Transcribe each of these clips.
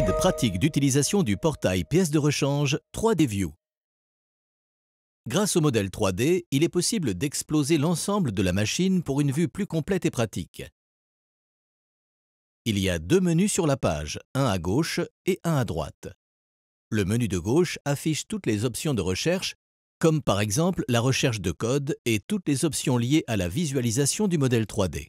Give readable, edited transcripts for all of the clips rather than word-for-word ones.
Guide pratique d'utilisation du portail pièces de rechange 3D View. Grâce au modèle 3D, il est possible d'exploser l'ensemble de la machine pour une vue plus complète et pratique. Il y a deux menus sur la page, un à gauche et un à droite. Le menu de gauche affiche toutes les options de recherche, comme par exemple la recherche de code et toutes les options liées à la visualisation du modèle 3D.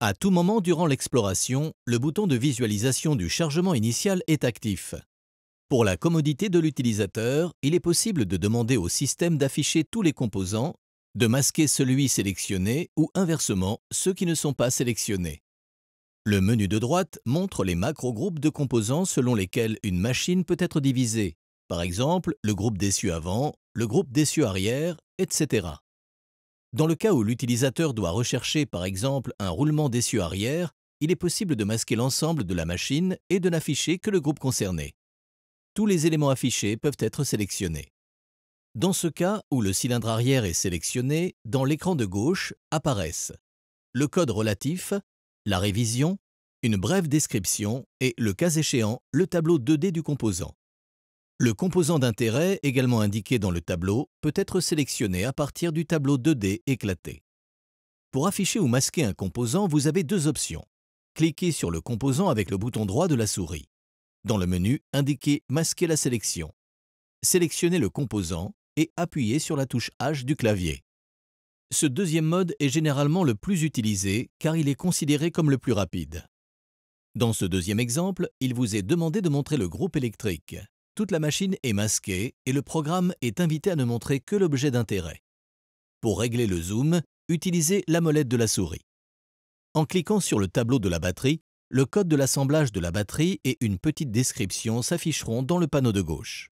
À tout moment durant l'exploration, le bouton de visualisation du chargement initial est actif. Pour la commodité de l'utilisateur, il est possible de demander au système d'afficher tous les composants, de masquer celui sélectionné ou inversement ceux qui ne sont pas sélectionnés. Le menu de droite montre les macro-groupes de composants selon lesquels une machine peut être divisée, par exemple le groupe d'essieux avant, le groupe d'essieux arrière, etc. Dans le cas où l'utilisateur doit rechercher par exemple un roulement d'essieu arrière, il est possible de masquer l'ensemble de la machine et de n'afficher que le groupe concerné. Tous les éléments affichés peuvent être sélectionnés. Dans ce cas où le cylindre arrière est sélectionné, dans l'écran de gauche apparaissent le code relatif, la révision, une brève description et, le cas échéant, le tableau 2D du composant. Le composant d'intérêt, également indiqué dans le tableau, peut être sélectionné à partir du tableau 2D éclaté. Pour afficher ou masquer un composant, vous avez deux options. Cliquez sur le composant avec le bouton droit de la souris. Dans le menu, indiquez « Masquer la sélection ». Sélectionnez le composant et appuyez sur la touche H du clavier. Ce deuxième mode est généralement le plus utilisé car il est considéré comme le plus rapide. Dans ce deuxième exemple, il vous est demandé de montrer le groupe électrique. Toute la machine est masquée et le programme est invité à ne montrer que l'objet d'intérêt. Pour régler le zoom, utilisez la molette de la souris. En cliquant sur le tableau de la batterie, le code de l'assemblage de la batterie et une petite description s'afficheront dans le panneau de gauche.